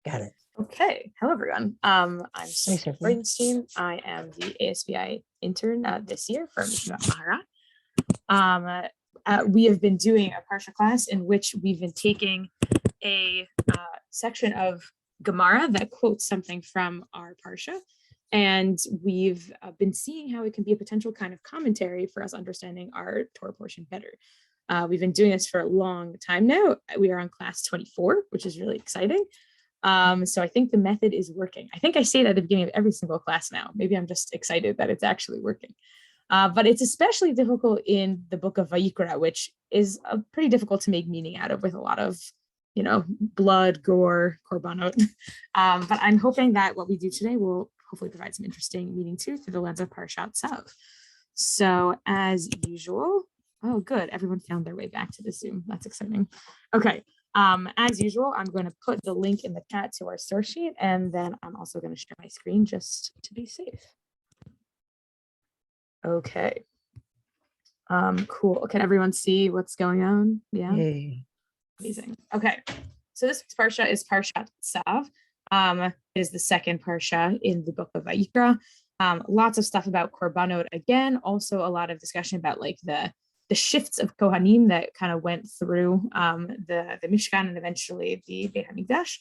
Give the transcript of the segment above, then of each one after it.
Got it. Okay. Hello, everyone. I'm Sofia. Sofia Freudenstein. I am the ASBI intern this year for Mishma Mahara. We have been doing a Parsha class in which we've been taking a section of Gemara that quotes something from our Parsha. And we've been seeing how it can be a potential kind of commentary for us understanding our Torah portion better. We've been doing this for a long time now. We are on class 24, which is really exciting. So I think the method is working. I think I say that at the beginning of every single class now. Maybe I'm just excited that it's actually working. But it's especially difficult in the book of Vayikra, which is pretty difficult to make meaning out of with a lot of, blood, gore, korbanot. But I'm hoping that what we do today will hopefully provide some interesting meaning too through the lens of Parshat Tzav. So as usual, oh, good. Everyone found their way back to the Zoom. That's exciting. Okay. As usual, I'm going to put the link in the chat to our source sheet, and then I'm also going to share my screen just to be safe. Okay. Cool. Can everyone see what's going on? Yeah. Yay. Amazing. Okay. So this Parsha is Parshat Tzav. It is the second Parsha in the book of Vayikra. Lots of stuff about korbanot again. Also a lot of discussion about like the shifts of Kohanim that kind of went through the Mishkan and eventually the Beit HaMikdash.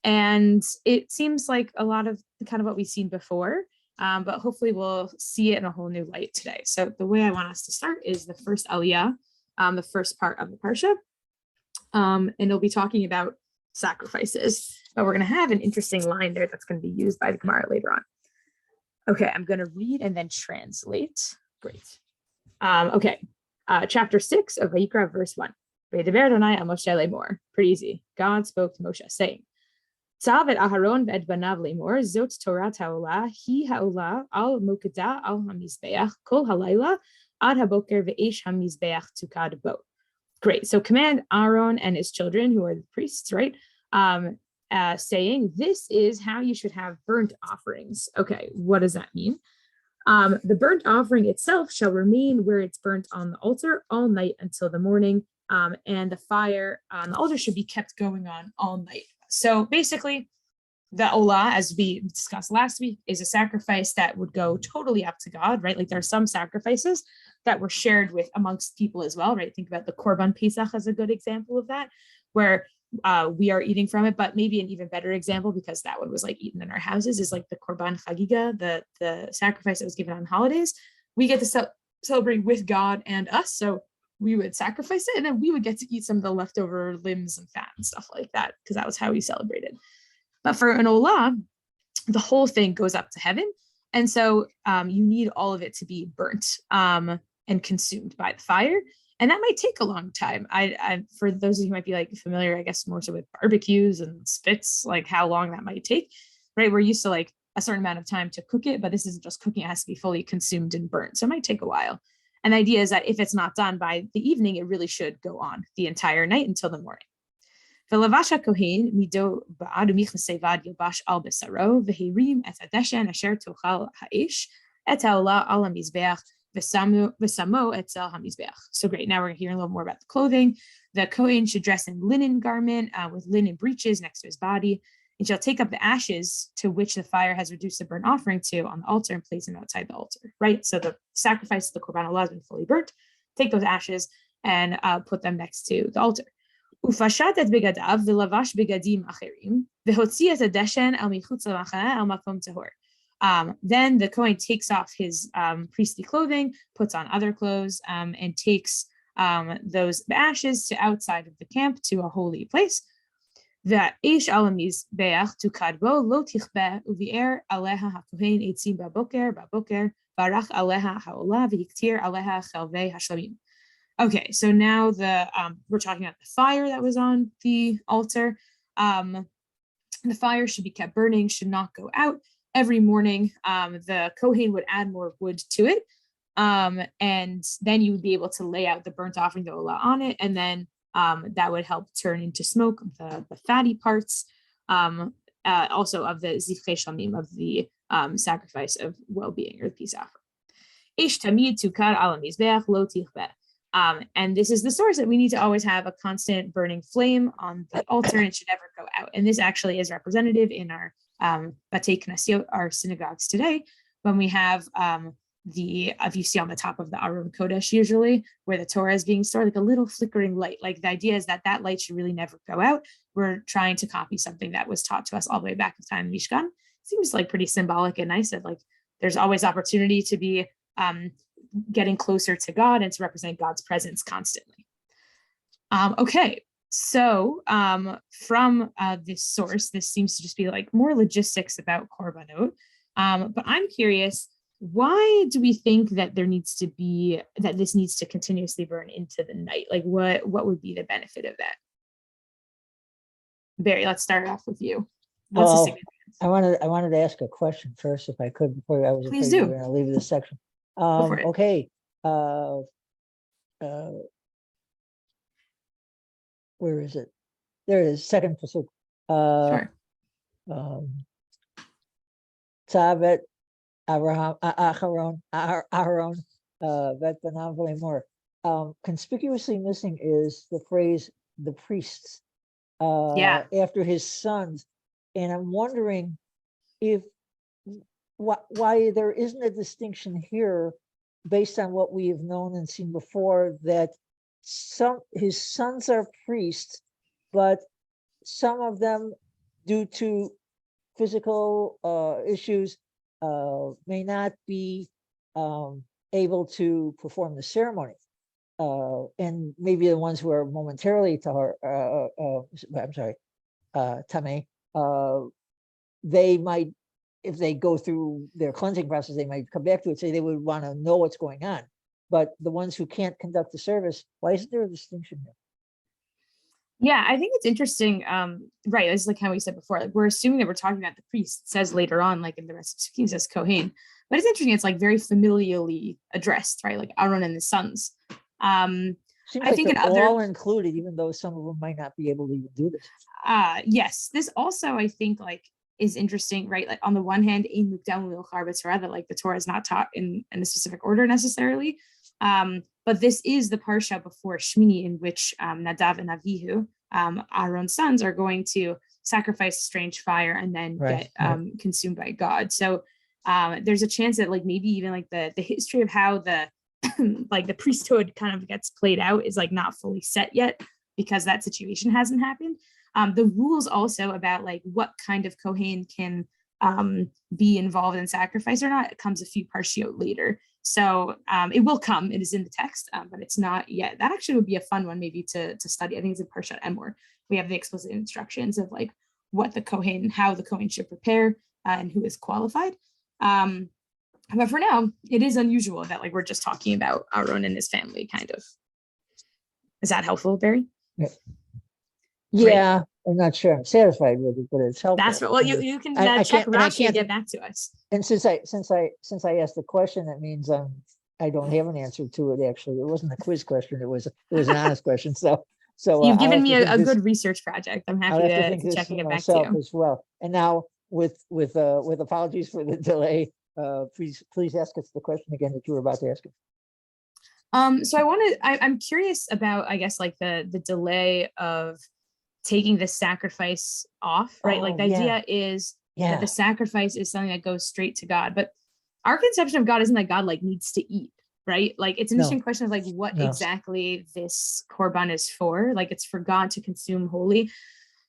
And it seems like a lot of kind of what we've seen before, but hopefully we'll see it in a whole new light today. So the way I want us to start is the first Aliyah, the first part of the Parsha. And it'll be talking about sacrifices, but we're going to have an interesting line there that's going to be used by the Gemara later on. Okay, I'm going to read and then translate. Great. Okay, chapter 6 of Vayikra, verse 1. Pretty easy. God spoke to Moshe, saying, Tzav et Aharon ve'et banav lemor, zot Torah ha'olah, hi ha'olah al mokeda al hamizbeach, kol halayla ad haboker ve'esh hamizbeach tukad bo. Great. So command Aaron and his children, who are the priests, right? Saying, this is how you should have burnt offerings. Okay, what does that mean? The burnt offering itself shall remain where it's burnt on the altar all night until the morning, and the fire on the altar should be kept going on all night. So basically, the olah, as we discussed last week, is a sacrifice that would go totally up to God, right? Like there are some sacrifices that were shared with amongst people as well, right? Think about the Korban Pesach as a good example of that, where we are eating from it, but maybe an even better example, because that one was like eaten in our houses, is like the Korban Chagiga, the sacrifice that was given on holidays. We get to celebrate with God and us, so we would sacrifice it, and then we would get to eat some of the leftover limbs and fat and stuff like that, because that was how we celebrated. But for an olah, the whole thing goes up to heaven, and so you need all of it to be burnt and consumed by the fire. And that might take a long time. I for those of you who might be like familiar, I guess more so with barbecues and spits, like how long that might take, right? We're used to like a certain amount of time to cook it, but this isn't just cooking, it has to be fully consumed and burnt. So it might take a while. And the idea is that if it's not done by the evening, it really should go on the entire night until the morning. V'lavasha kohen mido ba'adu michnasevad yobash al besaro v'hirim et adeshen asher tochal ha'esh et ha'olah al hamizbeach. So great. Now we're hearing a little more about the clothing. The Kohen should dress in linen garment with linen breeches next to his body, and shall take up the ashes to which the fire has reduced the burnt offering to on the altar and place them outside the altar. Right. So the sacrifice, the korban olah, has been fully burnt. Take those ashes and put them next to the altar. Ufashat et begadav v'lavash begadim acherim v'hotzi et adeshen al michutz l'machana al makom tahor. Then the Kohen takes off his priestly clothing, puts on other clothes, and takes those ashes to outside of the camp to a holy place. Ve'esh al hamizbeach tukadbo lo tichbeh uvi'er aleha hakohen etzim baboker barach aleha ha'olah v'hiktir aleha chelvei hashlamim. Okay, so now we're talking about the fire that was on the altar. The fire should be kept burning, should not go out. Every morning, the Kohen would add more wood to it, and then you would be able to lay out the burnt offering, the olah, on it, and then that would help turn into smoke the fatty parts, also of the zivchei shamim, of the sacrifice of well-being or the peace offering. Ish tamid tukar al hamizbeach lo tichbeh. And this is the source that we need to always have a constant burning flame on the altar, and it should never go out. And this actually is representative in our Batei Knasiot, our synagogues today, when we have if you see on the top of the Aron Kodesh, usually where the Torah is being stored, like a little flickering light. Like the idea is that that light should really never go out. We're trying to copy something that was taught to us all the way back in time in Mishkan. Seems like pretty symbolic and nice that like there's always opportunity to be getting closer to God and to represent God's presence constantly. Okay, so from this source, this seems to just be like more logistics about korbanot. But I'm curious, why do we think that this needs to continuously burn into the night? Like what would be the benefit of that? Barry, let's start off with you. What's the significance? I wanted to ask a question first, if I could, before I was Please afraid do. we were going to leave this section. Go for it. Okay. Where is it? There it is, second pasuk. Sure. Tzav Aharon vet banav v'lemor. Conspicuously missing is the phrase "the priests" after his sons, and I'm wondering if why there isn't a distinction here based on what we have known and seen before, that his sons are priests, but some of them, due to physical issues, may not be able to perform the ceremony, and maybe the ones who are momentarily tameh, they might, if they go through their cleansing process, they might come back to it, say they would want to know what's going on. But the ones who can't conduct the service, why isn't there a distinction here? Yeah, I think it's interesting. Right, it's like how we said before, like we're assuming that we're talking about the priest. It says later on, like in the rest of Sukkim, says Kohen. But it's interesting, it's like very familially addressed, right? Like Aaron and the sons. Seems like they're all included, even though some of them might not be able to even do this. Yes, this also, I think, like is interesting, right? Like on the one hand, that like the Torah is not taught in a specific order necessarily. But this is the Parsha before Shmini, in which Nadav and Avihu, Aaron's sons, are going to sacrifice a strange fire and then get consumed by God. So there's a chance that like maybe even like the history of how the like the priesthood kind of gets played out is like not fully set yet, because that situation hasn't happened. The rules also about like what kind of Kohen can be involved in sacrifice or not, it comes a few parshiot later. So it will come, it is in the text, but it's not yet. That actually would be a fun one maybe to study. I think it's in Parshat Emor. We have the explicit instructions of like what the Kohen, how the Kohen should prepare and who is qualified. But for now, it is unusual that like we're just talking about Aaron and his family, kind of. Is that helpful, Barry? Yeah, I'm not sure I'm satisfied with it, but it's helpful. That's what, well, you can check Rashi and get back to us. And since I asked the question, that means I don't have an answer to it. Actually, it wasn't a quiz question; it was an honest question. So you've given me a good research project. I'm happy to check and get back to you as well. And now with apologies for the delay, please ask us the question again that you were about to ask us. So I'm curious about, I guess, like the delay of taking the sacrifice off, right? Like the idea is that the sacrifice is something that goes straight to God, but our conception of God isn't that God like needs to eat, right? Like it's an interesting question of like what exactly this korban is for. Like it's for God to consume wholly,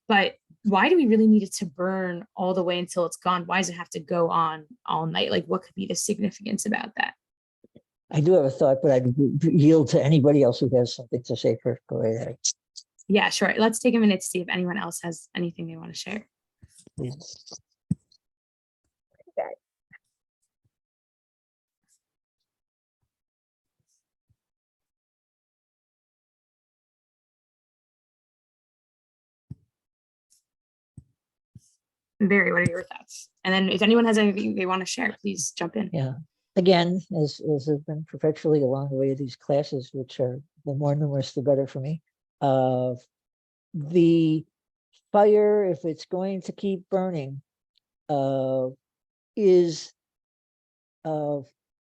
but why do we really need it to burn all the way until it's gone? Why does it have to go on all night? Like what could be the significance about that? I do have a thought, but I'd yield to anybody else who has something to say first. Go ahead. Yeah, sure. Let's take a minute to see if anyone else has anything they want to share. Yes. Barry, what are your thoughts? And then if anyone has anything they want to share, please jump in. Yeah. Again, as has been perpetually along the way of these classes, which are the more numerous, the better for me. The fire, if it's going to keep burning, is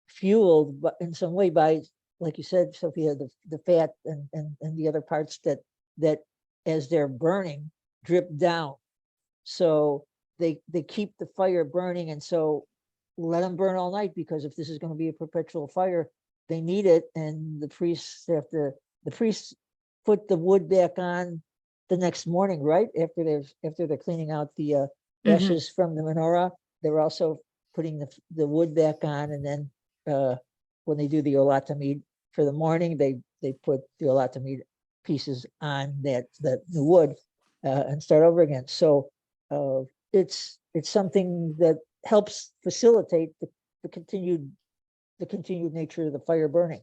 fueled in some way by like you said, Sophia, the fat and the other parts that as they're burning drip down. So they keep the fire burning, and so let them burn all night, because if this is going to be a perpetual fire, they need it. And the priests put the wood back on the next morning, right after they're cleaning out the ashes from the menorah. They're also putting the wood back on, and then when they do the olat tamid for the morning, they put the olat tamid pieces on that new wood and start over again. So it's something that helps facilitate the continued nature of the fire burning.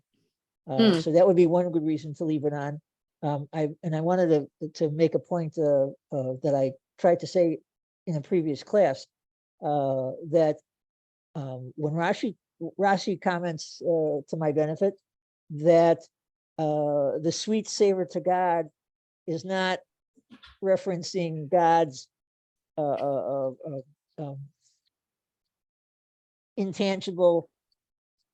So that would be one good reason to leave it on. I wanted to make a point that I tried to say in a previous class, that when Rashi comments to my benefit that the sweet savor to God is not referencing God's intangible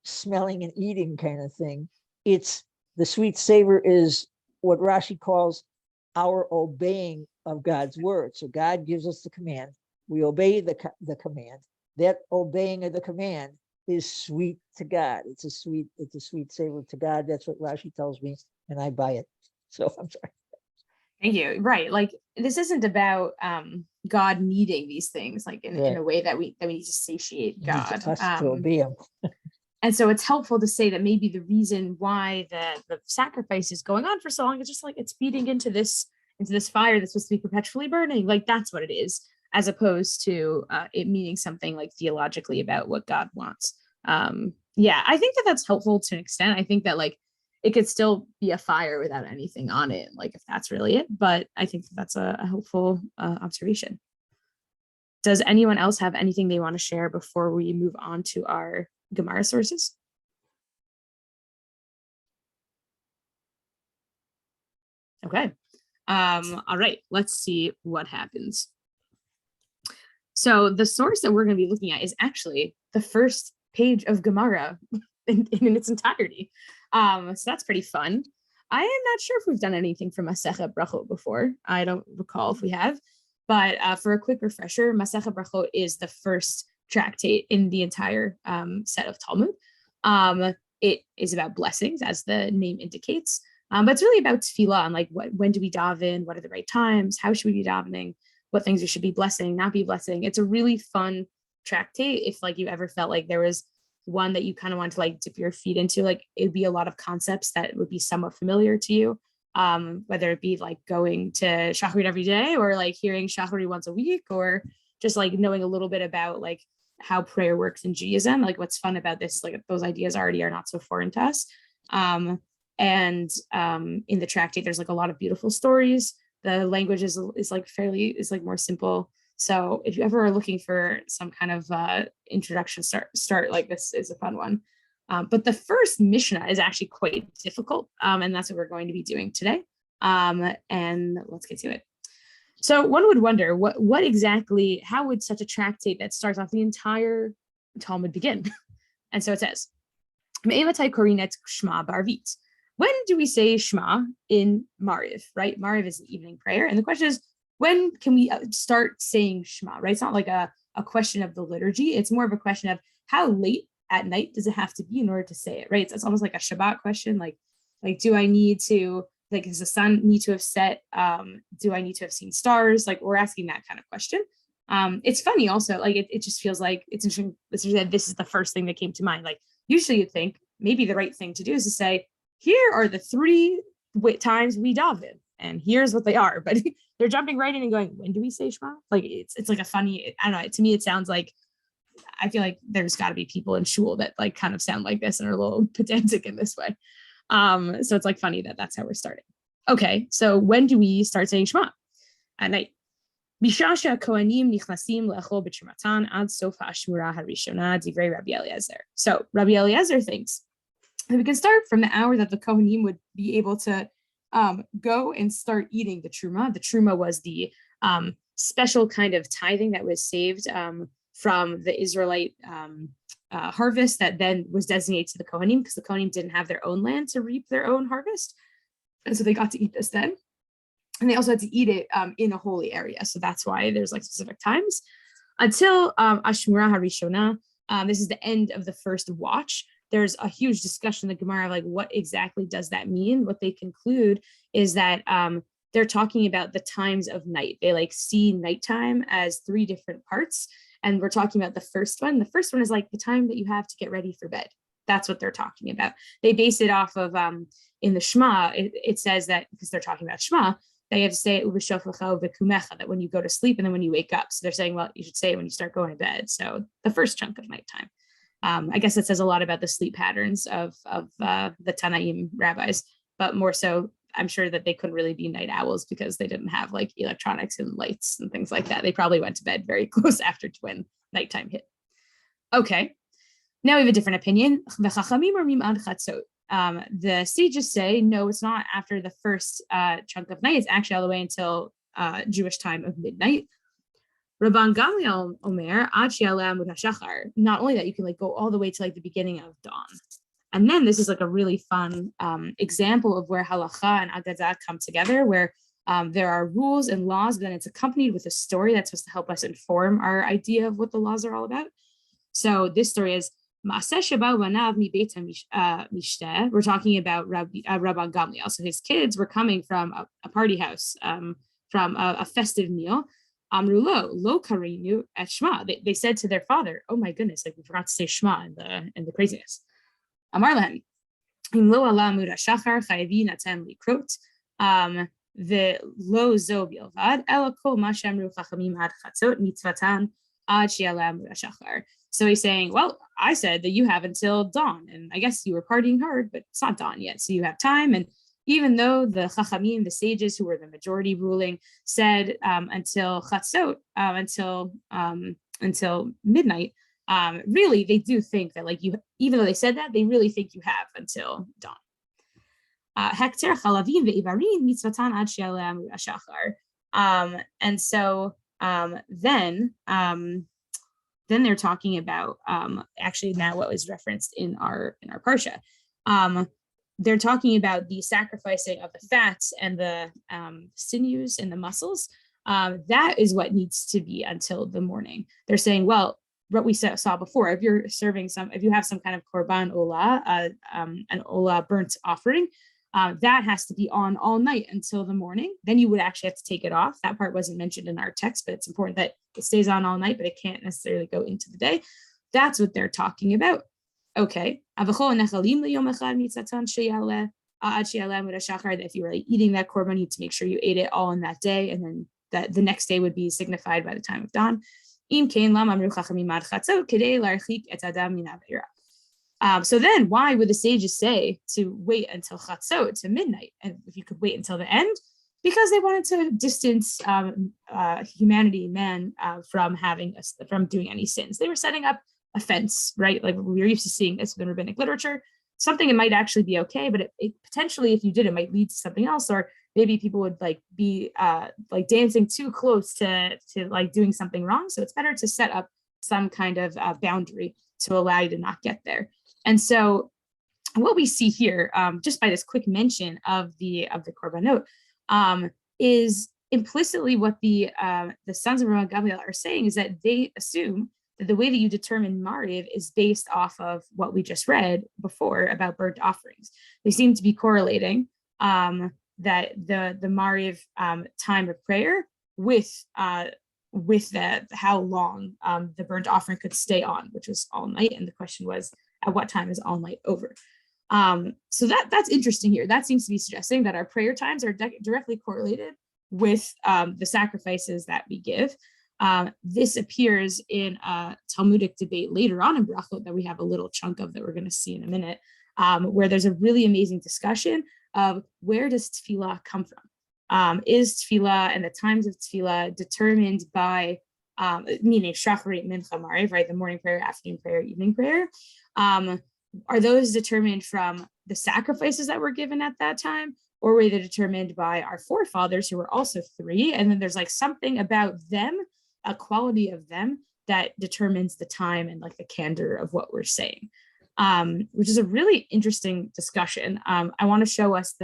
smelling and eating kind of thing. It's the sweet savor is what Rashi calls our obeying of God's word. So God gives us the command, we obey the command. That obeying of the command is sweet to God. It's a sweet savor to God. That's what Rashi tells me, and I buy it. So I'm sorry. Thank you. Right. Like, this isn't about God needing these things, like in a way that we need to satiate God. Us to obey him. And so it's helpful to say that maybe the reason why the sacrifice is going on for so long is just like it's feeding into this fire that's supposed to be perpetually burning. Like, that's what it is, as opposed to it meaning something like theologically about what God wants. Yeah, I think that's helpful to an extent. I think that like it could still be a fire without anything on it, like if that's really it. But I think that's a helpful observation. Does anyone else have anything they want to share before we move on to our Gemara sources? Okay. All right, let's see what happens. So the source that we're going to be looking at is actually the first page of Gemara in its entirety. So that's pretty fun. I am not sure if we've done anything from Masechet Brachot before. I don't recall if we have, but for a quick refresher, Masechet Brachot is the first tractate in the entire set of Talmud. It is about blessings, as the name indicates, but it's really about tefillah and like when do we daven, what are the right times, how should we be davening, what things we should be blessing, not be blessing. It's a really fun tractate. If like you ever felt like there was one that you kind of want to like dip your feet into, like it'd be a lot of concepts that would be somewhat familiar to you, whether it be like going to Shacharit every day or like hearing Shacharit once a week, or just like knowing a little bit about like how prayer works in Judaism. Like what's fun about this is like those ideas already are not so foreign to us. And in the tractate, there's like a lot of beautiful stories. The language is like more simple. So if you ever are looking for some kind of introduction start, like this is a fun one. But the first Mishnah is actually quite difficult. And that's what we're going to be doing today. And let's get to it. So one would wonder what exactly, how would such a tractate that starts off the entire Talmud begin? And so it says, when do we say Shema in Mariv, right? Mariv is an evening prayer. And the question is, when can we start saying Shema, right? It's not like a question of the liturgy. It's more of a question of how late at night does it have to be in order to say it, right? So it's almost like a Shabbat question. Like do I need to, like, does the sun need to have set? Do I need to have seen stars? Like we're asking that kind of question. It's funny also, like it just feels like it's interesting that this is the first thing that came to mind. Like usually you'd think maybe the right thing to do is to say, here are the 3 times we daven, and here's what they are. But they're jumping right in and going, when do we say Shema? Like it's like a funny, I don't know, to me it sounds like, I feel like there's got to be people in shul that like kind of sound like this and are a little pedantic in this way. So it's like funny that that's how we're starting. Okay, so when do we start saying Shema? At night. So Rabbi Eliezer thinks that we can start from the hour that the Kohanim would be able to go and start eating the truma. The truma was the special kind of tithing that was saved from the Israelite harvest that then was designated to the Kohanim, because the Kohanim didn't have their own land to reap their own harvest. And so they got to eat this then. And they also had to eat it in a holy area. So that's why there's like specific times. Until Ashmura Harishona, this is the end of the first watch. There's a huge discussion in the Gemara of like, what exactly does that mean? What they conclude is that they're talking about the times of night. They like see nighttime as 3 different parts. And we're talking about the first one. The first one is like the time that you have to get ready for bed. That's what they're talking about. They base it off of, in the Shema, it says that, because they're talking about Shema, they have to say that when you go to sleep and then when you wake up. So they're saying, well, you should say it when you start going to bed. So the first chunk of nighttime. I guess it says a lot about the sleep patterns of the Tanaim rabbis, but more so, I'm sure that they couldn't really be night owls because they didn't have like electronics and lights and things like that. They probably went to bed very close after when nighttime hit. Okay, now we have a different opinion. The sages say, no, it's not after the first chunk of night. It's actually all the way until Jewish time of midnight. Rabban Gamliel Omer, not only that, you can like go all the way to like the beginning of dawn. And then this is like a really fun example of where halacha and agadah come together, where there are rules and laws, but then it's accompanied with a story that's supposed to help us inform our idea of what the laws are all about. So this story is we're talking about Rabban Gamliel. So his kids were coming from a party house, from a festive meal. Amrulo, lo karinu at Shema. They said to their father, "Oh my goodness, like we forgot to say Shema in the craziness." Amar lehem, im lo ala amud hashachar chayavi natem likrot, the lo zo bilvad ela kol ma shemru chachamim ad chatzot mitzvatan ad she'ala amud hashachar. So he's saying, well, I said that you have until dawn, and I guess you were partying hard, but it's not dawn yet, so you have time. And even though the chachamim, the sages who were the majority ruling, said until chatzot, until midnight, really they do think that like you, even though they said that, they really think you have until dawn. Hekter chalavim ve'ivarim mitzvatan ad she'ala amud hashachar. And so then they're talking about actually now what was referenced in our Parsha. They're talking about the sacrificing of the fats and the sinews and the muscles. That is what needs to be until the morning. They're saying, well, what we saw before, if you have some kind of korban olah, an olah burnt offering, that has to be on all night until the morning. Then you would actually have to take it off. That part wasn't mentioned in our text, but it's important that it stays on all night, but it can't necessarily go into the day. That's what they're talking about. Okay. That if you were like eating that korban, you need to make sure you ate it all in that day, and then that the next day would be signified by the time of dawn. So then why would the sages say to wait until chatzot, to midnight, and if you could wait until the end? Because they wanted to distance humanity, man, from doing any sins. They were setting up a fence, right? Like we were used to seeing this within rabbinic literature. Something it might actually be okay, but it potentially, if you did, it might lead to something else, or maybe people would like be like dancing too close to like doing something wrong. So it's better to set up some kind of boundary to allow you to not get there. And so what we see here, just by this quick mention of the korbanot, is implicitly what the sons of Rabban Gamliel are saying is that they assume that the way that you determine Mariv is based off of what we just read before about burnt offerings. They seem to be correlating that the Mariv time of prayer with how long the burnt offering could stay on, which was all night. And the question was, at what time is all night over? So that's interesting here. That seems to be suggesting that our prayer times are directly correlated with the sacrifices that we give. This appears in a Talmudic debate later on in Brachot that we have a little chunk of that we're going to see in a minute, where there's a really amazing discussion of where does tefillah come from? Is tefillah and the times of tefillah determined by, meaning shacharit, mincha, mariv, right? The morning prayer, afternoon prayer, evening prayer. Are those determined from the sacrifices that were given at that time, or were they determined by our forefathers who were also 3? And then there's like something about them, a quality of them that determines the time and like the candor of what we're saying, which is a really interesting discussion. I want to show us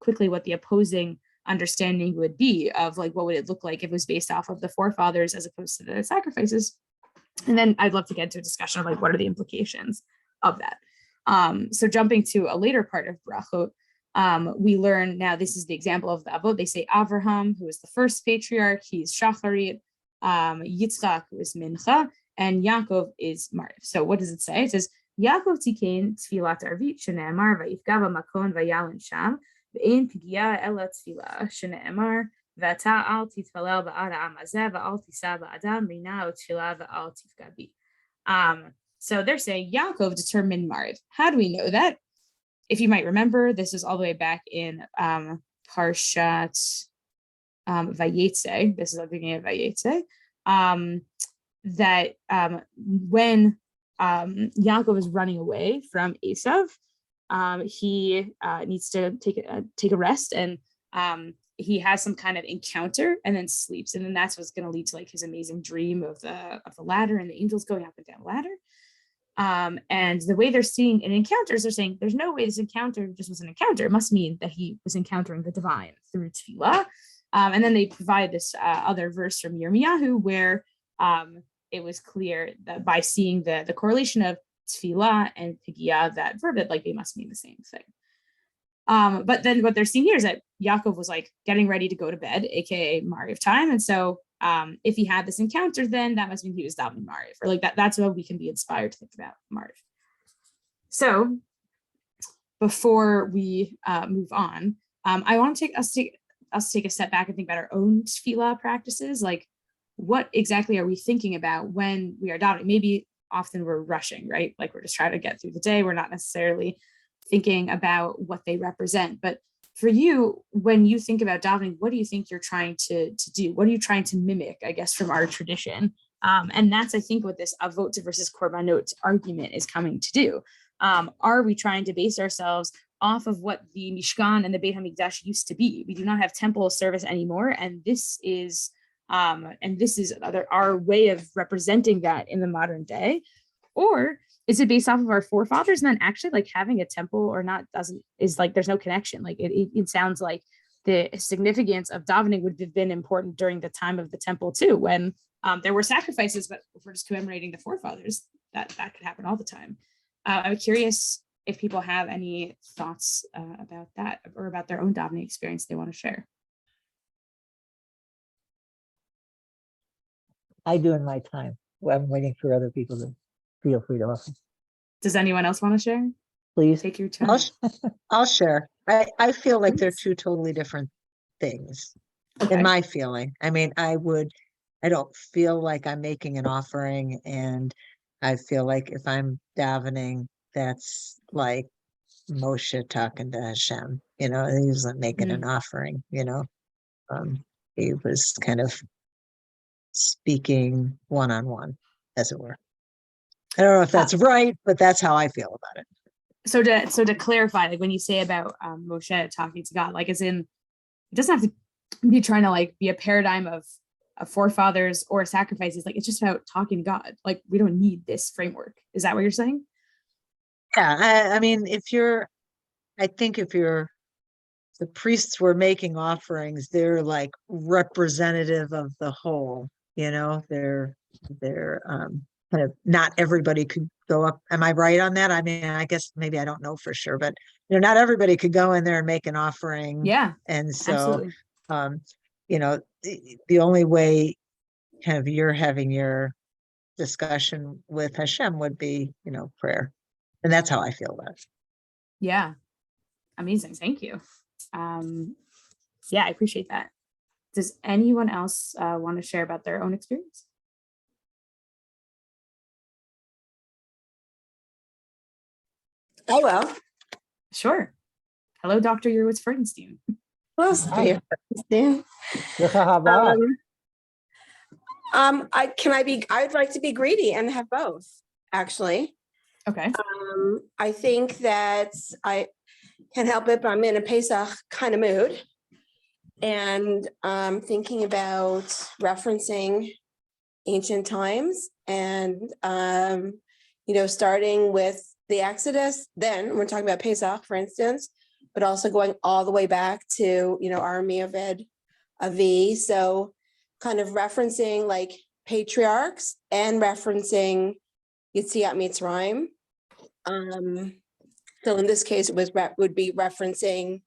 quickly what the opposing understanding would be of like what would it look like if it was based off of the forefathers as opposed to the sacrifices. And then I'd love to get into a discussion of like what are the implications of that. So jumping to a later part of brachot, we learn now this is the example of the avot. They say Avraham, who is the first patriarch, he's shacharit, Yitzchak, who is mincha, and Yaakov is mariv. So what does it say? It says Yaakov tikein tfilat arvit shene'emar vayifgava makon vayalin sham ve'ein pigia ela tfila shene'emar ve'ata al titfalel ba'ad ha'am hazeh ve'al tisa ba'adam rina utfila ve'al tifga bi. So they're saying Yaakov determined mariv. How do we know that? If you might remember, this is all the way back in Parshat Vayetze. This is the beginning of Vayetze. That when Yaakov is running away from Esav, he needs to take a rest, and he has some kind of encounter and then sleeps, and then that's what's going to lead to like his amazing dream of the ladder and the angels going up and down the ladder. And the way they're seeing in encounters, they're saying there's no way this encounter just was an encounter. It must mean that he was encountering the divine through tefillah. And then they provide this other verse from Yirmiyahu where it was clear that by seeing the correlation of tefillah and pigia, that verb, that like they must mean the same thing. But then what they're seeing here is that Yaakov was like getting ready to go to bed, aka mariv time, and so if he had this encounter, then that must mean he was davening mariv, or like that's what we can be inspired to think about mariv. So before we move on, I want to take a step back and think about our own tefillah practices. Like, what exactly are we thinking about when we are davening? Maybe often we're rushing, right? Like we're just trying to get through the day. We're not necessarily thinking about what they represent. But for you, when you think about davening, what do you think you're trying to do? What are you trying to mimic, I guess, from our tradition? And that's, I think, what this avot versus korbanot argument is coming to do. Are we trying to base ourselves off of what the Mishkan and the Beit HaMikdash used to be? We do not have temple service anymore, and this is our way of representing that in the modern day. Or is it based off of our forefathers, and then actually like having a temple or not is like there's no connection? Like it sounds like the significance of davening would have been important during the time of the temple too, when there were sacrifices, but if we're just commemorating the forefathers, that could happen all the time. I'm curious if people have any thoughts about that or about their own davening experience they want to share. I do in my time. Well, I'm waiting for other people to feel free to offer. Does anyone else want to share? Please. Take your time. I'll share. I feel like they're two totally different things in my feeling. I mean, I don't feel like I'm making an offering, and I feel like if I'm davening, that's like Moshe talking to Hashem, he wasn't making an offering, he was kind of speaking one-on-one, as it were. I don't know if that's right, but that's how I feel about it. So to clarify, like when you say about Moshe talking to God, like as in, it doesn't have to be trying to like be a paradigm of forefathers or sacrifices. Like it's just about talking to God. Like we don't need this framework. Is that what you're saying? Yeah, I mean, if the priests were making offerings, they're like representative of the whole. They're kind of, not everybody could go up. Am I right on that? I mean, I guess maybe I don't know for sure, but not everybody could go in there and make an offering. Yeah. And so, the only way kind of you're having your discussion with Hashem would be, prayer. And that's how I feel about it. Yeah. Amazing. Thank you. Yeah, I appreciate that. Does anyone else want to share about their own experience? I will. Sure. Hello, Dr. Yerwitz Freudenstein. Hello, Sofia. I'd like to be greedy and have both, actually. Okay. I think that I can't help it, but I'm in a Pesach kind of mood. And thinking about referencing ancient times, and starting with the Exodus, then we're talking about Pesach, for instance, but also going all the way back to Army of Avi. So kind of referencing like patriarchs and referencing Yetziat Mitzrayim. So in this case, it would be referencing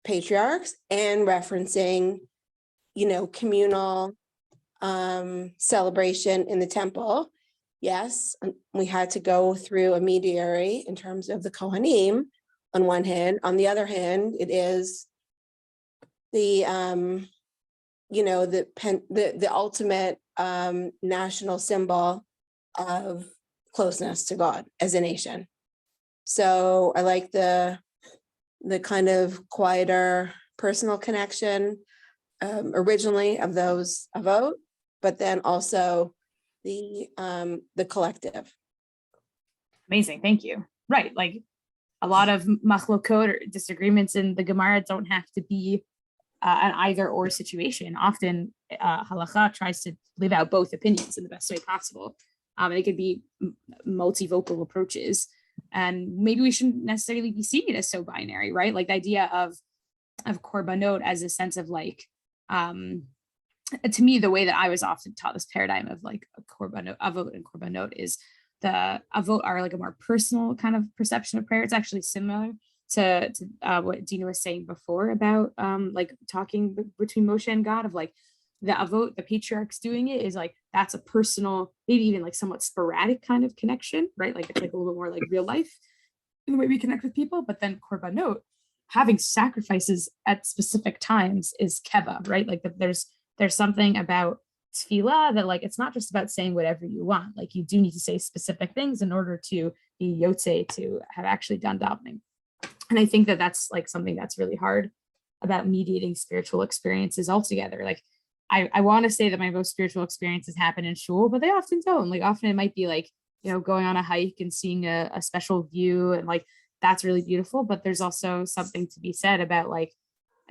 patriarchs and referencing, communal celebration in the temple. Yes, we had to go through a mediator in terms of the Kohanim on one hand. On the other hand, it is the the ultimate national symbol of closeness to God as a nation. So I like the kind of quieter personal connection originally of those avot, but then also the collective. Amazing, thank you. Right, like a lot of machlokot or disagreements in the Gemara don't have to be an either or situation. Often halacha tries to live out both opinions in the best way possible. And it could be multivocal approaches. And maybe we shouldn't necessarily be seeing it as so binary, right? Like the idea of korbanot as a sense of like, to me, the way that I was often taught this paradigm of like a korbanot, avot and korbanot is the avot are like a more personal kind of perception of prayer. It's actually similar to what Dina was saying before about like talking between Moshe and God, of like the avot, the patriarchs doing it is like, that's a personal, maybe even like somewhat sporadic kind of connection, right? Like it's like a little bit more like real life in the way we connect with people. But then korbanot, having sacrifices at specific times is keva, right? Like there's something about tefillah that like, it's not just about saying whatever you want. Like you do need to say specific things in order to be yotze, to have actually done davening. And I think that that's like something that's really hard about mediating spiritual experiences altogether. Like I want to say that my most spiritual experiences happen in shul, but they often don't. Like often it might be like, going on a hike and seeing a special view, and like that's really beautiful. But there's also something to be said about like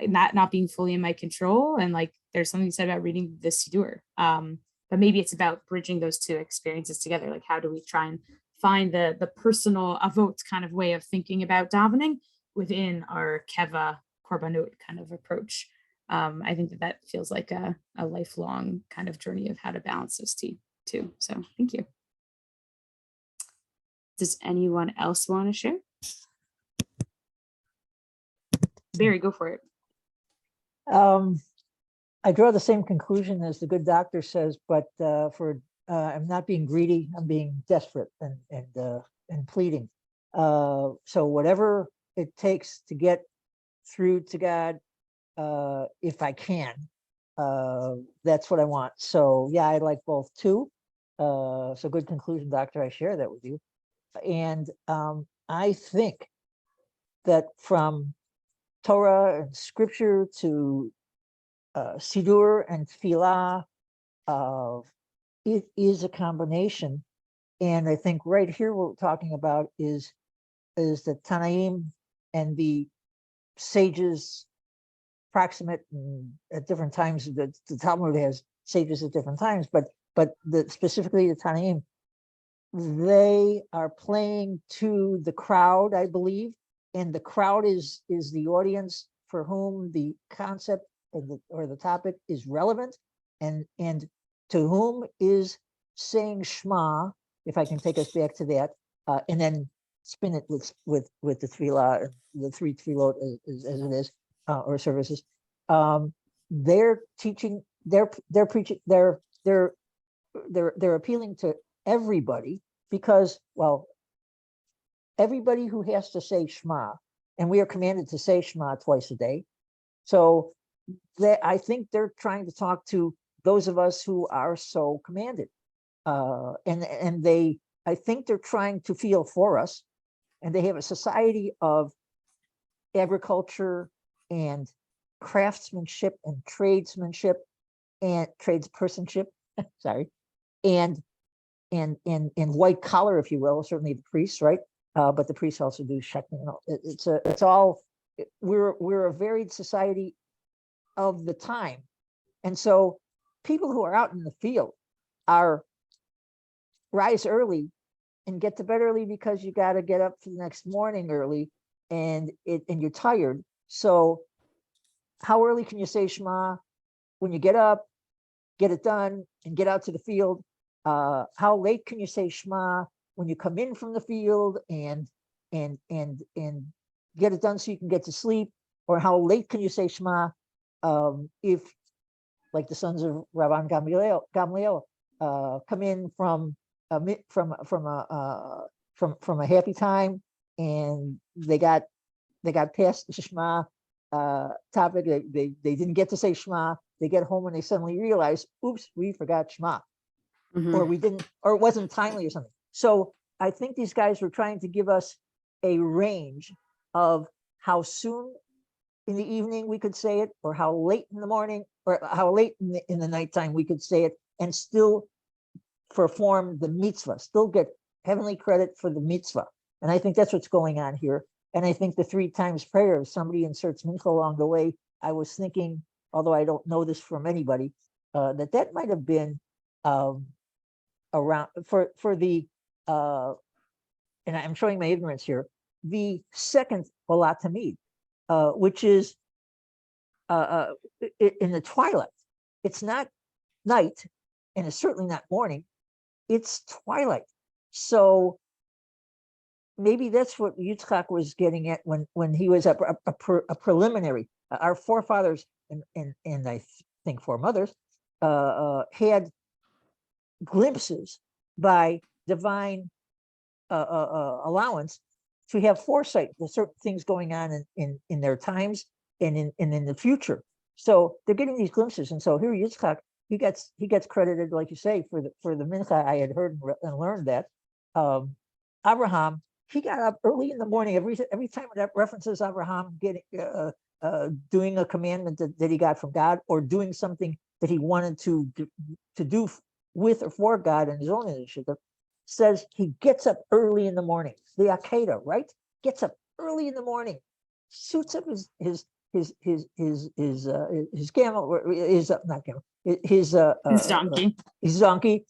not being fully in my control, and like there's something said about reading the Siddur. But maybe it's about bridging those two experiences together. Like how do we try and find the personal avot kind of way of thinking about davening within our keva korbanot kind of approach. I think that feels like a lifelong kind of journey of how to balance those two. So thank you. Does anyone else want to share? Barry, go for it. I draw the same conclusion as the good doctor says, but I'm not being greedy. I'm being desperate and pleading. So whatever it takes to get through to God, if I can, that's what I want. So yeah, I like both too. So good conclusion, doctor. I share that with you. And I think that from Torah and scripture to Siddur and Tefillah, it is a combination. And I think right here what we're talking about is the Tanaim and the sages proximate at different times. The Talmud has sages at different times, but specifically the Tanaim, they are playing to the crowd, I believe, and the crowd is the audience for whom the concept or the topic is relevant, and to whom is saying Shema, if I can take us back to that, and then spin it with the Tefillah, the three Tefillot as it is, or services. They're teaching, they're preaching, they're appealing to everybody, because, well, everybody who has to say Shema, and we are commanded to say Shema twice a day. So I think they're trying to talk to those of us who are so commanded. And I think they're trying to feel for us, and they have a society of agriculture and craftsmanship and tradesmanship and tradespersonship, sorry, and white collar, if you will, certainly the priests, right? But the priests also do shechting. It's all, we're a varied society of the time. And so people who are out in the field are rise early and get to bed early because you got to get up for the next morning early, and you're tired. So how early can you say Shema when you get up, get it done, and get out to the field? How late can you say Shema when you come in from the field and get it done so you can get to sleep? Or how late can you say Shema if, like the sons of Rabban Gamliel, come in from a happy time, and they got past the Shema topic. They didn't get to say Shema. They get home and they suddenly realize, oops, we forgot Shema, or we didn't, or it wasn't timely or something. So I think these guys were trying to give us a range of how soon in the evening we could say it, or how late in the morning, or how late in the nighttime we could say it, and still perform the mitzvah, still get heavenly credit for the mitzvah. And I think that's what's going on here. And I think the 3 times prayer, if somebody inserts mincha along the way, I was thinking, although I don't know this from anybody, that might have been around for the, and I'm showing my ignorance here, the second Olat Tamid, which is in the twilight. It's not night, and it's certainly not morning. It's twilight. So maybe that's what Yitzchak was getting at when he was a preliminary. Our forefathers and I think foremothers had glimpses by divine allowance to have foresight to certain things going on in their times and in the future. So they're getting these glimpses, and so here Yitzchak, he gets credited, like you say, for the mincha. I had heard and learned that Abraham, he got up early in the morning. Every time that references Abraham getting doing a commandment that he got from God, or doing something that he wanted to do with or for God in his own initiative, says he gets up early in the morning. The Akedah, right? Gets up early in the morning, suits up his camel, or not camel, his donkey. His donkey,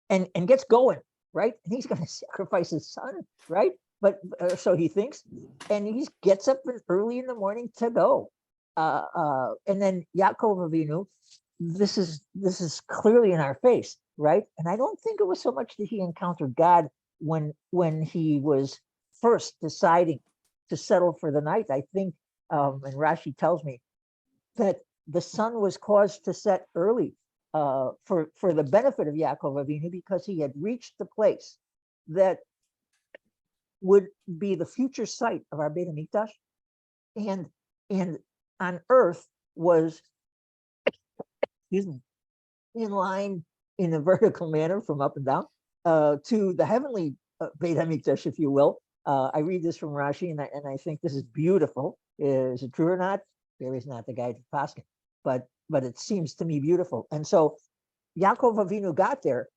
and gets going, right? And he's going to sacrifice his son, right? But so he thinks, and he gets up early in the morning to go. And then Yaakov Avinu, this is clearly in our face, right? And I don't think it was so much that he encountered God when he was first deciding to settle for the night. I think, and Rashi tells me that the sun was caused to set early for the benefit of Yaakov Avinu, because he had reached the place that would be the future site of our Beit HaMikdash, and on earth was, excuse me, in line in a vertical manner from up and down to the heavenly Beit HaMikdash, if you will. I read this from Rashi, and I think this is beautiful. Is it true or not? There is not the guide to Paskin, but it seems to me beautiful. And so Yaakov Avinu got there.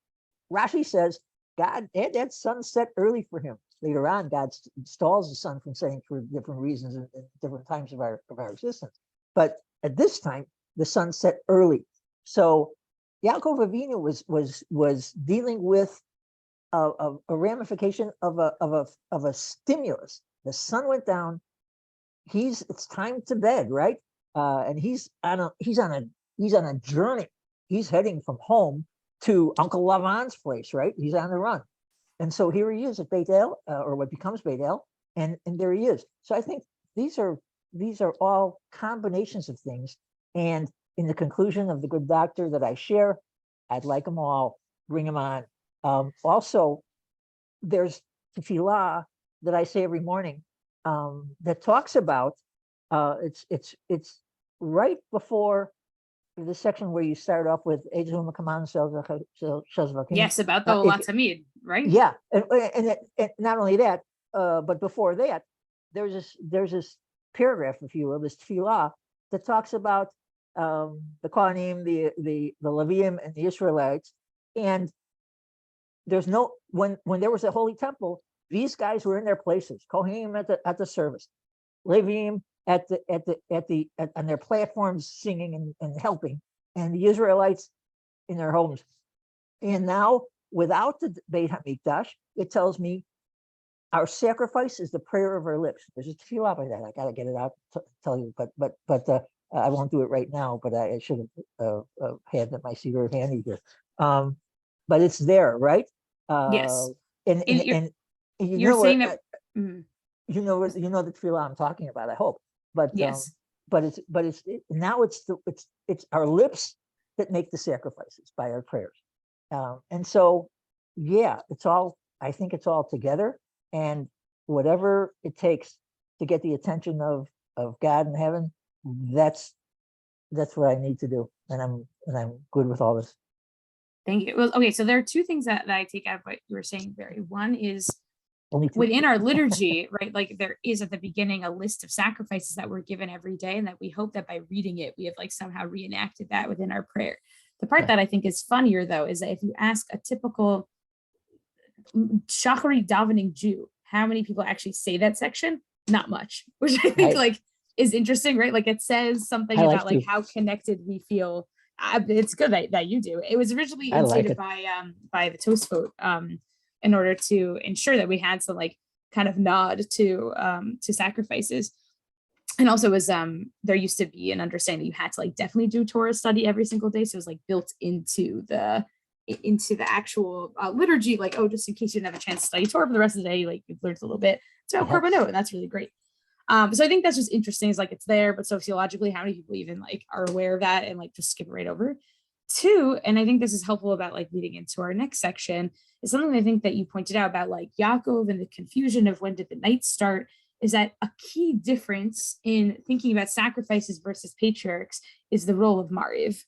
Rashi says God had that sun set early for him. Later on, God stalls the sun from setting for different reasons in different times of our existence. But at this time, the sun set early. So Yaakov Avinu was dealing with a ramification of a stimulus. The sun went down. It's time to bed, right? And he's on a journey. He's heading from home to Uncle Lavan's place, right? He's on the run. And so here he is at Beit El, or what becomes Beit El, and there he is. So I think these are all combinations of things. And in the conclusion of the good doctor that I share, I'd like them all, bring them on. Also, there's tefillah that I say every morning that talks about, it's right before the section where you start off with Yes, about the Olat Tamid, right? Yeah, and not only that, but before that, there's this paragraph, if you will, this tefillah that talks about the Kohanim, the Leviim, and the Israelites. And there's no, when there was a holy temple, these guys were in their places. Kohanim at the service, Leviim on their platforms singing and helping, and the Israelites in their homes. And now, without the Beit HaMikdash, it tells me our sacrifice is the prayer of our lips. There's a tefillah by that. I got to get it out to tell you, but I won't do it right now, but I should have had my cedar handy here. But it's there, right? Yes. And You're saying that you know the tefillah I'm talking about, I hope. But yes. Now it's our lips that make the sacrifices by our prayers. And so, yeah, I think it's all together, and whatever it takes to get the attention of God in heaven, that's what I need to do. And I'm good with all this. Thank you. Well, okay, so there are two things that I take out of what you were saying, Barry. One is Only two. within our liturgy, right? Like there is at the beginning a list of sacrifices that we're given every day, and that we hope that by reading it, we have like somehow reenacted that within our prayer. The part that I think is funnier though is that if you ask a typical Shachari davening Jew, how many people actually say that section? Not much, which I think like is interesting, right? Like it says something about like how connected we feel. It's good that you do. It was originally instated by the Tosfot in order to ensure that we had some like kind of nod to sacrifices. And also was there used to be an understanding you had to like definitely do Torah study every single day. So it was like built into the actual liturgy, like, oh, just in case you didn't have a chance to study Torah for the rest of the day, like you've learned a little bit. So Korbanot, and that's really great. So I think that's just interesting. Is like it's there, but sociologically, how many people even like are aware of that and like just skip it right over? Two, and I think this is helpful about like leading into our next section, is something I think that you pointed out about like Yaakov and the confusion of when did the night start, is that a key difference in thinking about sacrifices versus patriarchs is the role of Mariv,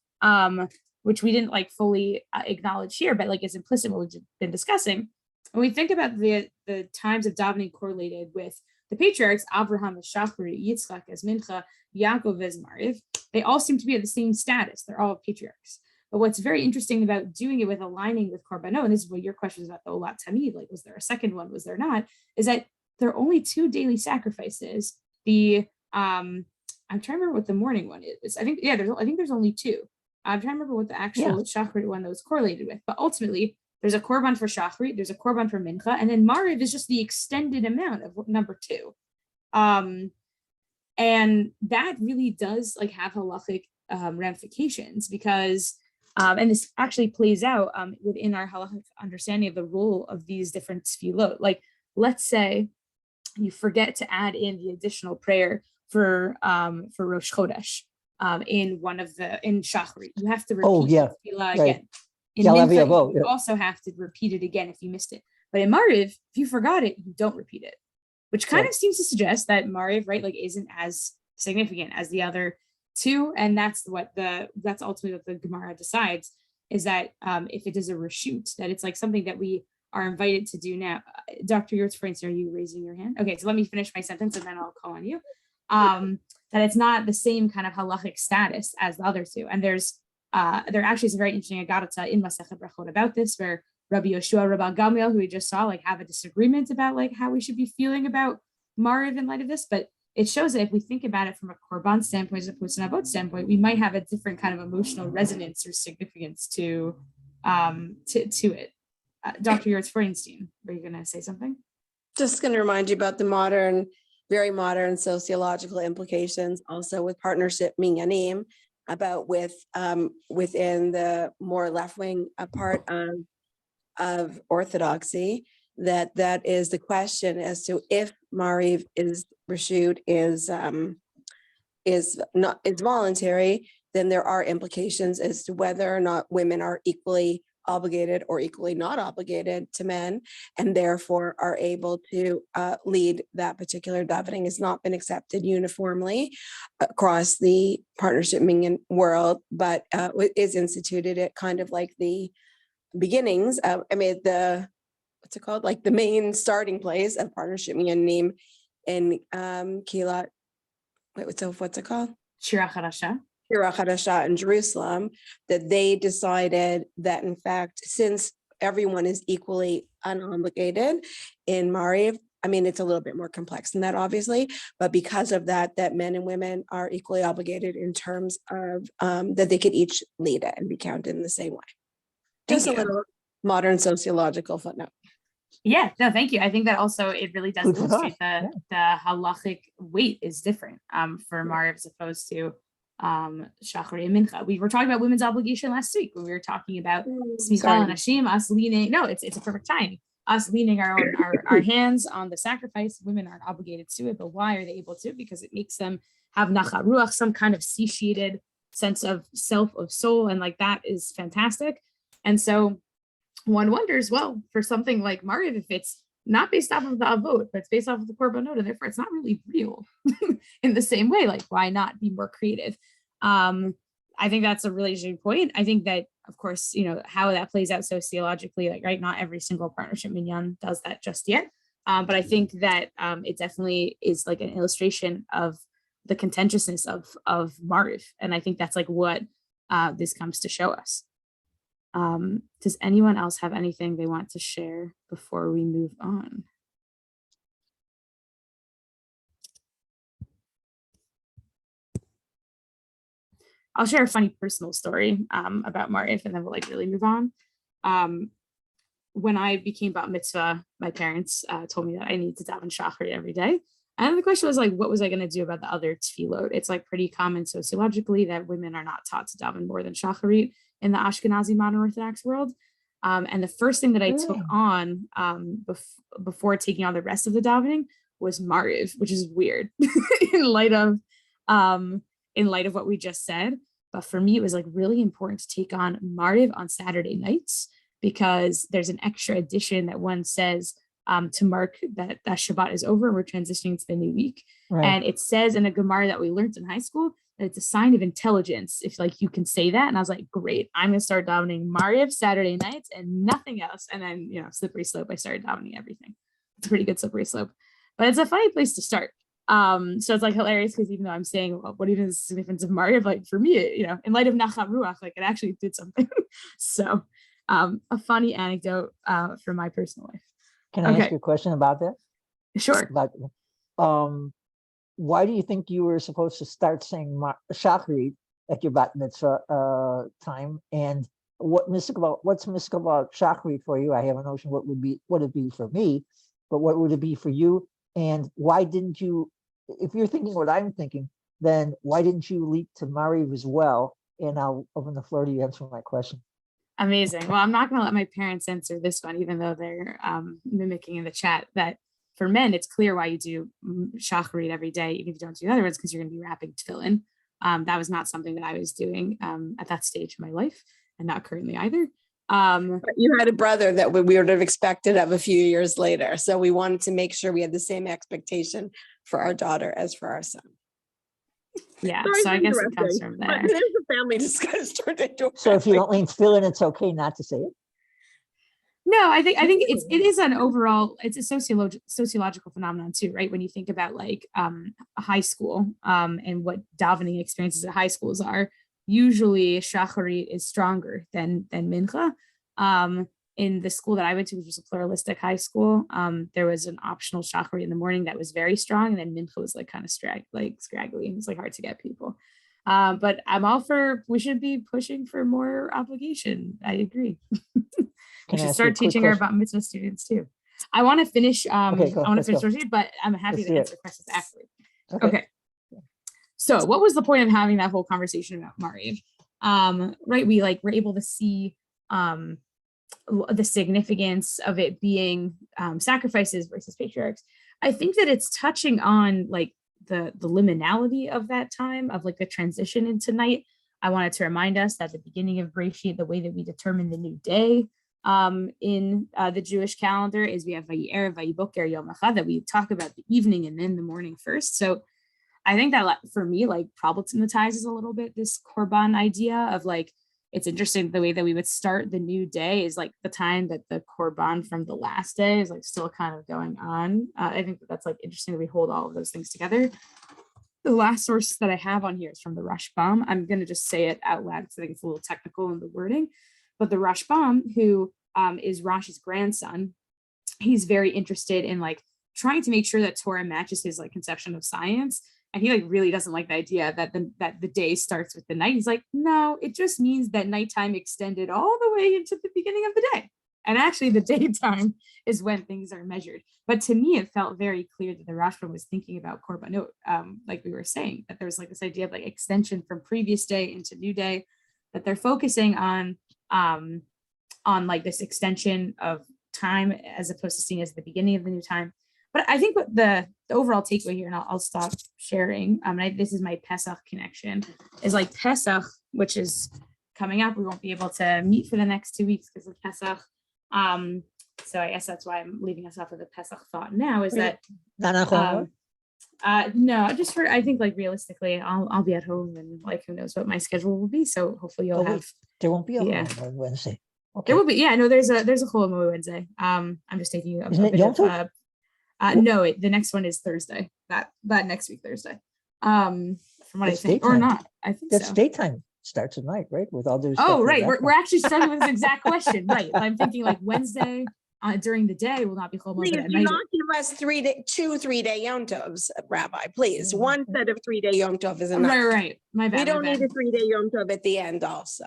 which we didn't like fully acknowledge here, but like is implicit in what we've been discussing. When we think about the times of davening correlated with the patriarchs, Abraham as Shachri, Yitzchak as Mincha, Yaakov as Mariv, they all seem to be at the same status. They're all patriarchs. But what's very interesting about doing it with aligning with Korbanot, and this is what your question is about the Olat Tamid, like was there a second one, was there not, is that there are only 2 daily sacrifices. The I'm trying to remember what the morning one is. I think there's only 2. I'm trying to remember what the actual Shachrit one that was correlated with. But ultimately, there's a Korban for Shachrit, there's a Korban for Mincha, and then Mariv is just the extended amount of number 2. And that really does like have halachic ramifications because, and this actually plays out within our halachic understanding of the role of these different tefillot. Like, let's say you forget to add in the additional prayer for Rosh Chodesh in Shachrit. You have to repeat the tefillah again. In Mincha, you also have to repeat it again if you missed it. But in Mariv, if you forgot it, you don't repeat it, which kind of seems to suggest that Mariv, right, like isn't as significant as the other 2. And that's ultimately what the Gemara decides, is that if it is a reshut, that it's like something that we are invited to do now. Dr. Freudenstein, are you raising your hand? Okay, so let me finish my sentence and then I'll call on you. That it's not the same kind of halachic status as the other 2. And there actually is a very interesting Agadata in Masechet Brachot about this, where Rabbi Yoshua, Rabbi Gamliel, who we just saw, like have a disagreement about like how we should be feeling about Mariv in light of this. But it shows that if we think about it from a Korban standpoint as opposed to an Avot standpoint, we might have a different kind of emotional resonance or significance to it. Dr. Yoretz Freudenstein, were you going to say something? Just going to remind you about very modern sociological implications, also with partnership minyanim, about within the more left-wing part of Orthodoxy, that is the question as to if Mariv is reshut is voluntary, then there are implications as to whether or not women are equally obligated or equally not obligated to men, and therefore are able to lead that particular davening. Has not been accepted uniformly across the partnership minyan world, but is instituted at kind of like the beginnings of, what's it called? Like the main starting place of partnership minyanim in Kilat. What's it called? Shira Chadasha. Shira Chadasha in Jerusalem, that they decided that in fact, since everyone is equally unobligated in Mariv, I mean, it's a little bit more complex than that, obviously, but because of that men and women are equally obligated in terms of that they could each lead it and be counted in the same way. Thank Just you. a little modern sociological footnote. Yeah, no, thank you. I think that also it really does Food for illustrate thought, the halachic weight is different for Mariv as opposed to Shachri and Mincha. We were talking about women's obligation last week when we were talking about Smicha Sorry. and Hashim, us leaning. No, it's a perfect time. Us leaning our hands on the sacrifice. Women aren't obligated to it, but why are they able to? Because it makes them have nachat ruach, some kind of satiated sense of self, of soul, and like that is fantastic. And so one wonders, well, for something like Mariv, if it's not based off of the avot, but it's based off of the korbanot, and therefore it's not really real in the same way. Like, why not be more creative? I think that's a really interesting point. I think that, of course, how that plays out sociologically, like, right, not every single partnership minyan does that just yet. But I think that it definitely is like an illustration of the contentiousness of Mariv. And I think that's like what this comes to show us. Does anyone else have anything they want to share before we move on? I'll share a funny personal story about Mariv, and then we'll like really move on. When I became bat mitzvah, my parents told me that I need to daven shachar every day. And the question was like, what was I going to do about the other tefillot? It's like pretty common sociologically that women are not taught to daven more than shacharit in the Ashkenazi modern Orthodox world. And the first thing that I took on before taking on the rest of the davening was Mariv, which is weird in light of what we just said. But for me, it was like really important to take on Mariv on Saturday nights, because there's an extra addition that one says to mark that Shabbat is over and we're transitioning to the new week. Right. And it says in a Gemara that we learned in high school that it's a sign of intelligence if like you can say that. And I was like, great, I'm gonna start davening Mariv Saturday nights and nothing else. And then, slippery slope, I started davening everything. It's a pretty good slippery slope, but it's a funny place to start. So it's like hilarious because even though I'm saying, well, what even is the significance of Mariv, like for me, in light of Nachat Ruach, like it actually did something. So a funny anecdote from my personal life. Can I ask you a question about that? Sure. About, why do you think you were supposed to start saying Shacharit at your bat mitzvah time? And what's mystic about Shacharit for you? I have a notion what it be for me, but what would it be for you? And why didn't you, if you're thinking what I'm thinking, then why didn't you leap to Mariv as well? And I'll open the floor to you to answer my question. Amazing. Well, I'm not going to let my parents answer this one, even though they're mimicking in the chat that for men, it's clear why you do shacharit every day, even if you don't do the other ones, because you're going to be wrapping tefillin. That was not something that I was doing at that stage of my life, and not currently either. But you had a brother that we would have expected of a few years later. So we wanted to make sure we had the same expectation for our daughter as for our son. Yeah, so I guess it comes from there. But it is a family discussion. So if you don't lean tefillin, it's okay not to say it? No, I think it is an overall, it's a sociological phenomenon too, right? When you think about like high school and what davening experiences at high schools are, usually shacharit is stronger than mincha. In the school that I went to, which was a pluralistic high school, there was an optional shacharit in the morning that was very strong, and then mincha was like kind of scraggly. It was like hard to get people. But I'm all for, we should be pushing for more obligation. I agree. We should start teaching her about mitzvah students too. I want to finish. I want to finish, but I'm happy to answer questions afterwards. Okay. So, what was the point of having that whole conversation about Mariv? Right, we're able to see the significance of it being sacrifices versus patriarchs. I think that it's touching on like the liminality of that time, of like the transition into night. I wanted to remind us that the beginning of Breshit, the way that we determine the new day in the Jewish calendar is we have Vayi'er, Vayiboker, Yom Echad, that we talk about the evening and then the morning first. So I think that for me, like problematizes a little bit this Korban idea of like, it's interesting the way that we would start the new day is like the time that the Korban from the last day is like still kind of going on. I think that's like interesting that we hold all of those things together. The last source that I have on here is from the Rashbam. I'm going to just say it out loud because I think it's a little technical in the wording, but the Rashbam, who is Rashi's grandson, he's very interested in like trying to make sure that Torah matches his like conception of science. And he like really doesn't like the idea that the day starts with the night. He's like, no, it just means that nighttime extended all the way into the beginning of the day. And actually the daytime is when things are measured. But to me, it felt very clear that the Rashba was thinking about Korbanot, like we were saying, that there was like this idea of like extension from previous day into new day, that they're focusing on like this extension of time as opposed to seeing as the beginning of the new time. But I think what the overall takeaway here, and I'll stop sharing, this is my Pesach connection, is like Pesach, which is coming up. We won't be able to meet for the next 2 weeks because of Pesach. So I guess that's why I'm leaving us off with a Pesach thought now, is that no, just for, I think like realistically, I'll be at home, and like who knows what my schedule will be. So hopefully you'll have. There won't be a home on Wednesday. Okay. There will be, yeah. No, there's a Chol Hamoed Wednesday. I'm just taking a Isn't it bit Yom of Tov? no, the next one is Thursday. That next week Thursday. From what It's I think, or daytime. not. I think That's so. daytime. Starts at night, right? With all due respect Oh, to right. that We're actually struggling with this exact question, right? I'm thinking like Wednesday during the day will not be Chol Hamoed, Please but at do night. not give us 3-day Yom Tovs, Rabbi, please. One set of 3-day Yom Tov is enough. Right. My bad. We don't my need bad. a 3-day Yom Tov at the end also.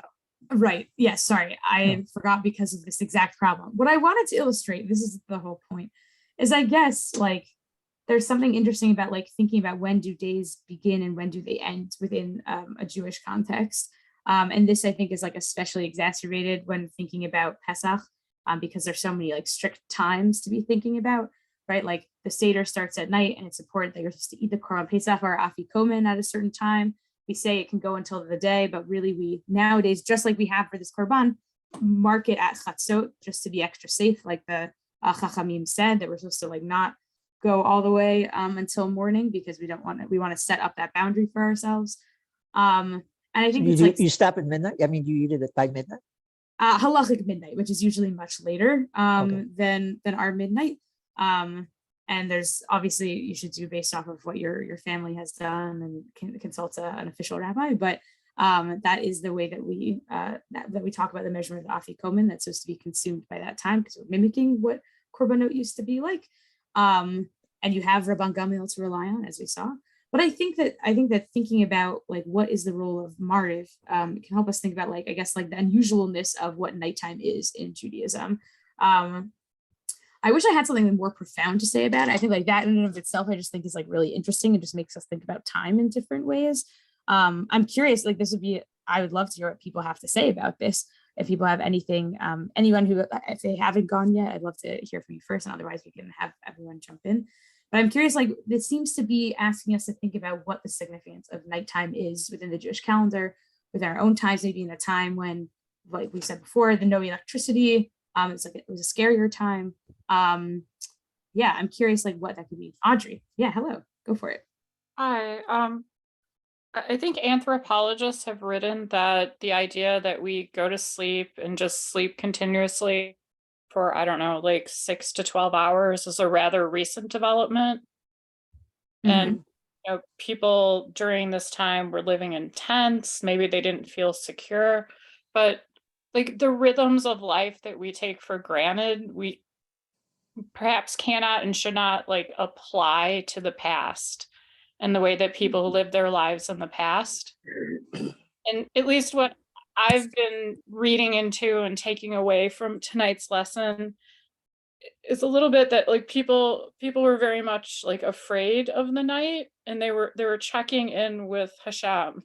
Right. Yes. Sorry. I forgot because of this exact problem. What I wanted to illustrate, this is the whole point, is I guess like there's something interesting about like thinking about when do days begin and when do they end within a Jewish context. And this I think is like especially exacerbated when thinking about Pesach, because there's so many like strict times to be thinking about, right? Like the Seder starts at night, and it's important that you're supposed to eat the Korban Pesach or Afikomen at a certain time. We say it can go until the day, but really we nowadays, just like we have for this Korban, mark it at Chatzot just to be extra safe. Like the Chachamim said, that we're supposed to like not go all the way until morning, because we want to set up that boundary for ourselves. And I think you stop at midnight. I mean, you eat it by midnight. Halachic midnight, which is usually much later than our midnight. And there's obviously you should do based off of what your family has done, and can consult an official rabbi. But that is the way that we talk about the measurement of afikomen that's supposed to be consumed by that time, because we're mimicking what korbanot used to be like. And you have Rabban Gamliel to rely on, as we saw. But I think that thinking about like what is the role of Mariv can help us think about like, I guess, like the unusualness of what nighttime is in Judaism. I wish I had something more profound to say about it. I think like that in and of itself, I just think is like really interesting. It just makes us think about time in different ways. I'm curious, like I would love to hear what people have to say about this. If people have anything, anyone who, if they haven't gone yet, I'd love to hear from you first, and otherwise we can have everyone jump in. But I'm curious, like this seems to be asking us to think about what the significance of nighttime is within the Jewish calendar, with our own times, maybe in a time when, like we said before, the no electricity, it was a scarier time. Yeah, I'm curious, like what that could be. Audrey, yeah, hello, go for it. Hi. I think anthropologists have written that the idea that we go to sleep and just sleep continuously for, I don't know, like 6 to 12 hours is a rather recent development. And people during this time were living in tents. Maybe they didn't feel secure, but like the rhythms of life that we take for granted, we perhaps cannot and should not like apply to the past and the way that people live their lives in the past. And at least what I've been reading into and taking away from tonight's lesson is a little bit that like people were very much like afraid of the night, and they were checking in with Hashem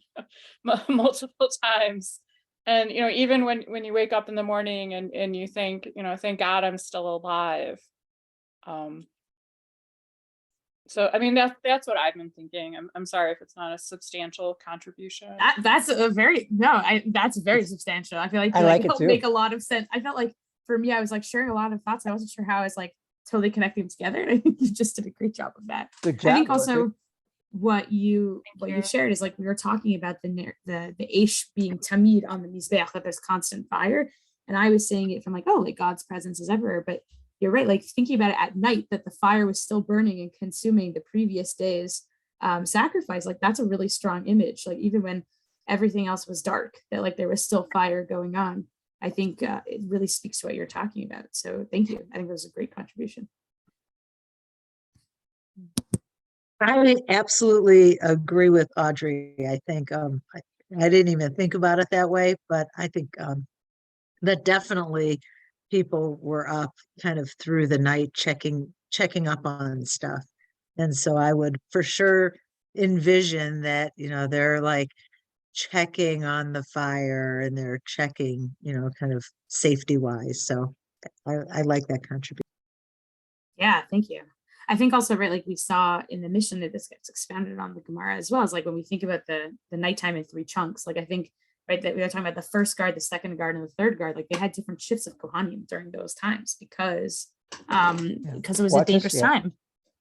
multiple times. And even when you wake up in the morning and you think, thank God I'm still alive. So I mean that's what I've been thinking. I'm sorry if it's not a substantial contribution. That's very substantial. I feel like it helped too. make a lot of sense. I felt like for me, I was like sharing a lot of thoughts. I wasn't sure how I was like totally connecting them together. And I think you just did a great job of that. Good job. I think also what you shared is like we were talking about the Aish being tamid on the Mizbeach, that there's constant fire. And I was saying it from like, oh, like God's presence is everywhere. But you're right, like thinking about it at night, that the fire was still burning and consuming the previous day's sacrifice. Like that's a really strong image. Like even when everything else was dark, that like there was still fire going on. I think it really speaks to what you're talking about. So thank you. I think it was a great contribution. I absolutely agree with Audrey. I think I didn't even think about it that way, but I think that definitely people were up kind of through the night checking up on stuff. And so I would for sure envision that, they're like checking on the fire and they're checking, kind of safety wise. So I like that contribution. Yeah, thank you. I think also, right, like we saw in the mission that this gets expanded on the Gemara as well, as like when we think about the nighttime in 3 chunks, like I think, right, that we were talking about the first guard, the second guard, and the third guard, like they had different shifts of Kohanim during those times because it was a dangerous time.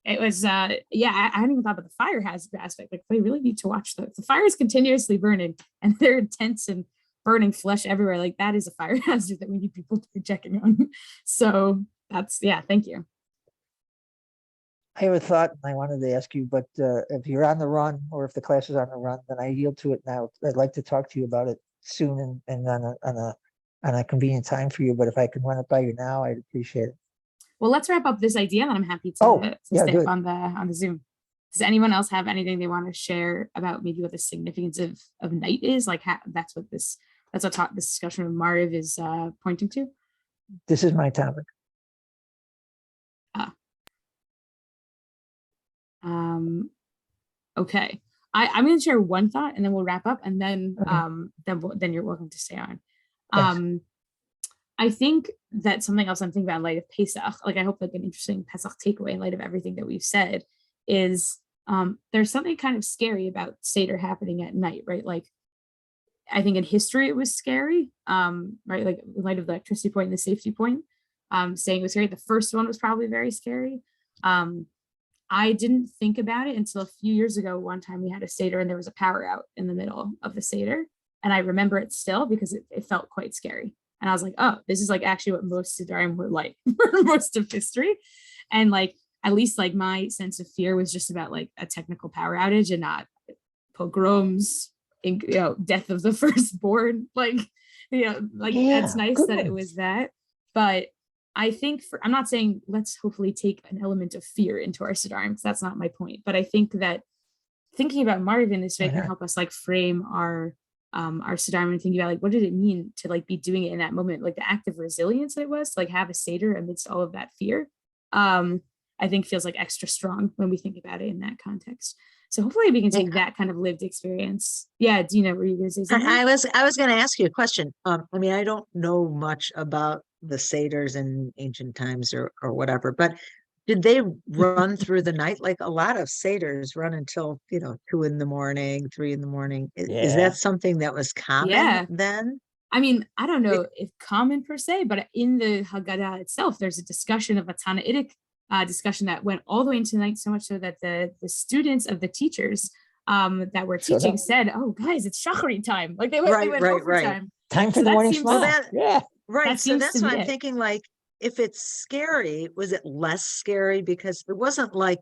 It was I hadn't even thought about the fire hazard aspect. Like they really need to watch the fire is continuously burning and they're intense and burning flesh everywhere. Like that is a fire hazard that we need people to be checking on. So that's thank you. I have a thought and I wanted to ask you, but if you're on the run or if the class is on the run, then I yield to it now. I'd like to talk to you about it soon and on a convenient time for you. But if I can run it by you now, I'd appreciate it. Well, let's wrap up this idea, and I'm happy to stay up on the Zoom. Does anyone else have anything they want to share about maybe what the significance of night is? Like that's what this discussion of Mariv is pointing to. This is my topic. Okay. I'm going to share one thought and then we'll wrap up and then then you're welcome to stay on. Thanks. I think that something else I'm thinking about in light of Pesach, like I hope like an interesting Pesach takeaway in light of everything that we've said is there's something kind of scary about Seder happening at night, right? Like I think in history it was scary, right? Like in light of the electricity point and the safety point, saying it was scary. The first one was probably very scary. I didn't think about it until a few years ago. One time we had a Seder and there was a power out in the middle of the Seder. And I remember it still because it felt quite scary. And I was like, oh, this is like actually what most Sedarim were like for most of history. And like, at least like my sense of fear was just about like a technical power outage and not pogroms, death of the firstborn. Like, that's nice that it was that. But I think I'm not saying let's hopefully take an element of fear into our Sedarim, because that's not my point. But I think that thinking about Mariv in this way can help us like frame our Sedarim and thinking about like what did it mean to like be doing it in that moment, like the act of resilience that it was to like have a Seder amidst all of that fear. I think feels like extra strong when we think about it in that context. So hopefully we can take that kind of lived experience. Yeah, Dina, were you going to say something? I was going to ask you a question. I mean, I don't know much about the Seders in ancient times or whatever, but did they run through the night? Like a lot of Seders run until 2 in the morning, 3 in the morning. Is that something that was common then? I mean, I don't know if common per se, but in the Haggadah itself, there's a discussion of a Tannaitic discussion that went all the way into the night, so much so that the students of the teachers that were teaching said, "Oh, guys, it's Shachari time!" Like they went overtime. Time for the morning smile. Right. So that's why I'm thinking, like, if it's scary, was it less scary? Because it wasn't like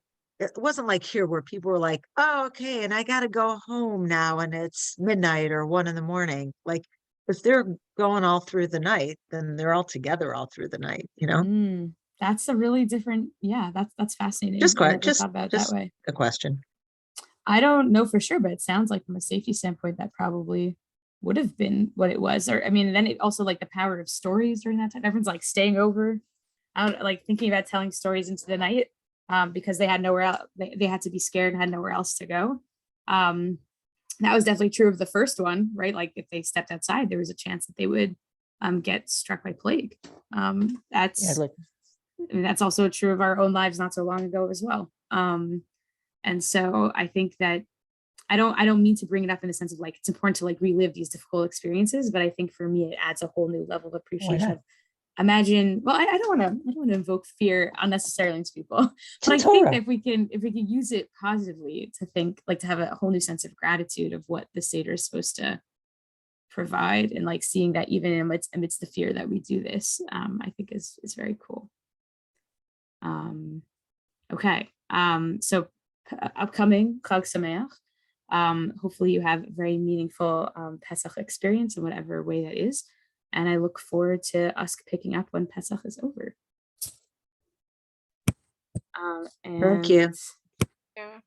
here where people were like, oh, okay, and I got to go home now and it's midnight or 1 in the morning. Like if they're going all through the night, then they're all together all through the night, That's a really different, that's fascinating. Just that way. A question. I don't know for sure, but it sounds like from a safety standpoint, that probably would have been what it was. Or I mean, then it also like the power of stories during that time. Everyone's like staying over, out, like thinking about telling stories into the night because they had nowhere else. They had to be scared and had nowhere else to go. That was definitely true of the first one, right? Like if they stepped outside, there was a chance that they would get struck by plague. That's also true of our own lives not so long ago as well. And so I think that I don't mean to bring it up in the sense of like it's important to like relive these difficult experiences, but I think for me it adds a whole new level of appreciation. Imagine, well, I don't want to invoke fear unnecessarily into people, but I think that if we can use it positively to think like to have a whole new sense of gratitude of what the Seder is supposed to provide, and like seeing that even amidst the fear that we do this, I think is very cool. Okay, so upcoming Chag Sameach. Hopefully you have a very meaningful Pesach experience in whatever way that is. And I look forward to us picking up when Pesach is over. Thank you. Yeah.